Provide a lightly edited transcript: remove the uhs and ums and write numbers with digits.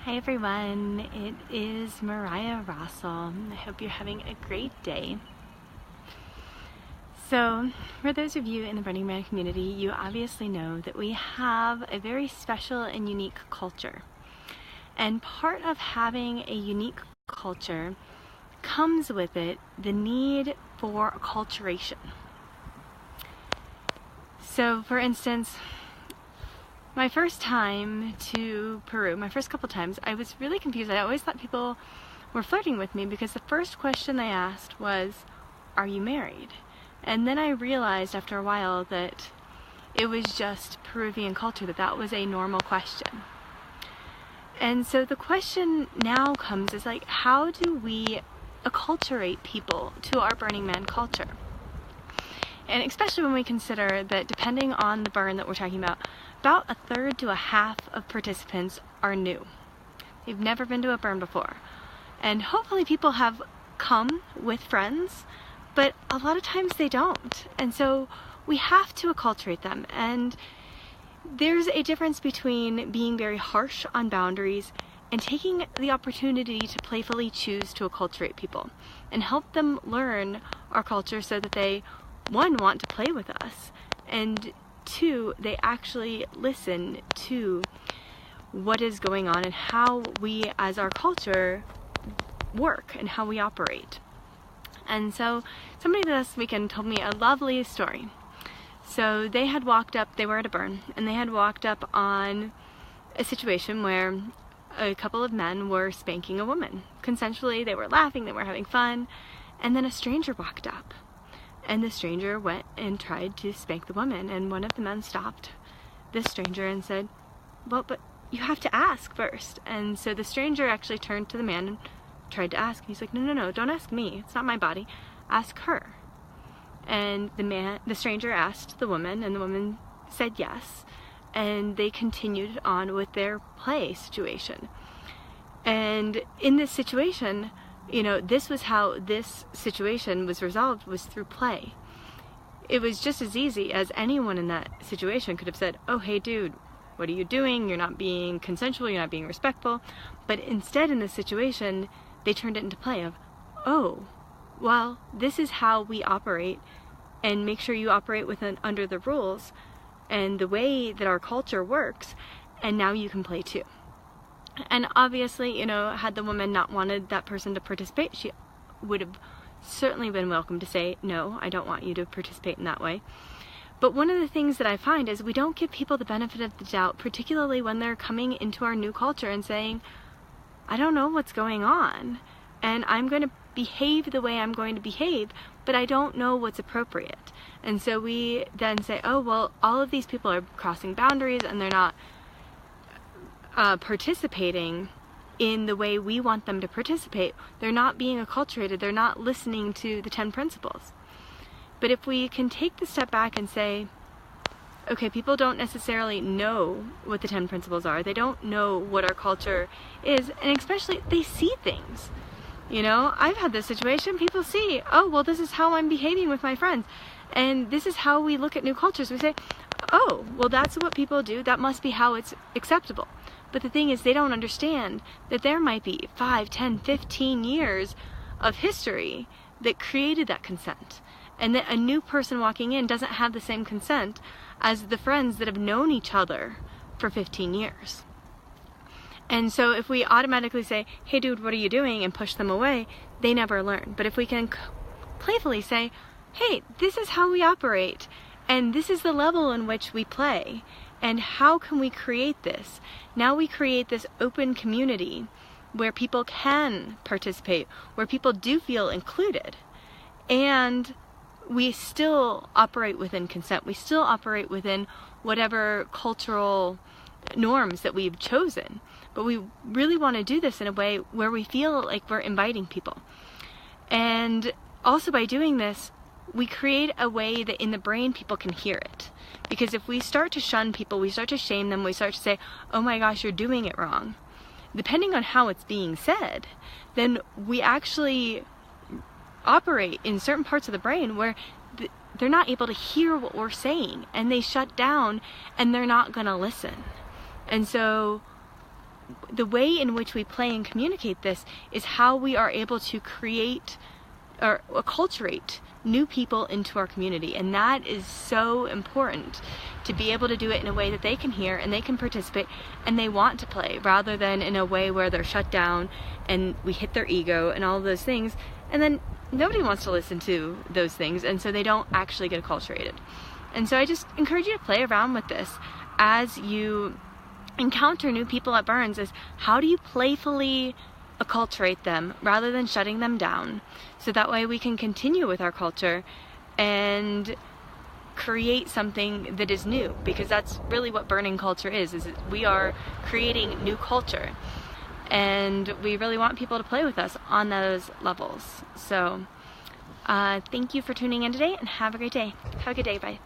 Hi everyone, it is Mariah Rossell. I hope you're having a great day. So, for those of you in the Burning Man community, you obviously know that we have a very special and unique culture. And part of having a unique culture comes with it the need for acculturation. So, for instance, my first time to Peru, my first couple times, I was really confused. I always thought people were flirting with me because the first question they asked was, "Are you married?" And then I realized after a while that it was just Peruvian culture, that was a normal question. And so the question now comes is like, how do we acculturate people to our Burning Man culture? And especially when we consider that depending on the burn that we're talking about a third to a half of participants are new. They've never been to a burn before. And hopefully people have come with friends, but a lot of times they don't. And so we have to acculturate them. And there's a difference between being very harsh on boundaries and taking the opportunity to playfully choose to acculturate people and help them learn our culture so that they, one, want to play with us, and two, they actually listen to what is going on and how we as our culture work and how we operate. And so somebody this weekend told me a lovely story. So they had walked up, they were at a burn, and they had walked up on a situation where a couple of men were spanking a woman. Consensually, they were laughing, they were having fun, and then a stranger walked up. And the stranger went and tried to spank the woman, and one of the men stopped the stranger and said, "Well, but you have to ask first." And so the stranger actually turned to the man and tried to ask. He's like, no, don't ask me. It's not my body. Ask her. And the stranger asked the woman, and the woman said yes. And they continued on with their play situation. And in this situation, this was how this situation was resolved, was through play. It was just as easy as anyone in that situation could have said, "Oh, hey dude, what are you doing? You're not being consensual, you're not being respectful." But instead in this situation, they turned it into play of, "Oh, well, this is how we operate, and make sure you operate under the rules and the way that our culture works, and now you can play too." And obviously, had the woman not wanted that person to participate, she would have certainly been welcome to say, "No, I don't want you to participate in that way." But one of the things that I find is we don't give people the benefit of the doubt, particularly when they're coming into our new culture and saying, "I don't know what's going on, and I'm going to behave the way I'm going to behave, but I don't know what's appropriate." And so we then say, "Oh, well, all of these people are crossing boundaries and they're not participating in the way we want them to participate. They're not being acculturated. They're not listening to the 10 principles." But if we can take the step back and say, okay, people don't necessarily know what the 10 principles are. They don't know what our culture is, and especially they see things. I've had this situation. People see, "Oh, well, this is how I'm behaving with my friends. And this is how we look at new cultures." We say, "Oh, well, that's what people do. That must be how it's acceptable." But the thing is, they don't understand that there might be 5, 10, 15 years of history that created that consent. And that a new person walking in doesn't have the same consent as the friends that have known each other for 15 years. And so if we automatically say, "Hey dude, what are you doing?" and push them away, they never learn. But if we can playfully say, "Hey, this is how we operate, and this is the level in which we play, and how can we create this?" Now we create this open community where people can participate, where people do feel included, and we still operate within consent. We still operate within whatever cultural norms that we've chosen. But we really want to do this in a way where we feel like we're inviting people. And also by doing this, we create a way that in the brain people can hear it. Because if we start to shun people, we start to shame them, we start to say, "Oh my gosh, you're doing it wrong," depending on how it's being said, then we actually operate in certain parts of the brain where they're not able to hear what we're saying, and they shut down and they're not going to listen. And so the way in which we play and communicate this is how we are able to create or acculturate new people into our community. And that is so important, to be able to do it in a way that they can hear and they can participate and they want to play, rather than in a way where they're shut down and we hit their ego and all of those things, and then nobody wants to listen to those things, and so they don't actually get acculturated. And so I just encourage you to play around with this as you encounter new people at Burns. Is how do you playfully acculturate them rather than shutting them down, so that way we can continue with our culture and create something that is new, because that's really what burning culture is we are creating new culture, and we really want people to play with us on those levels. So thank you for tuning in today, and have a great day. Have a good day. Bye.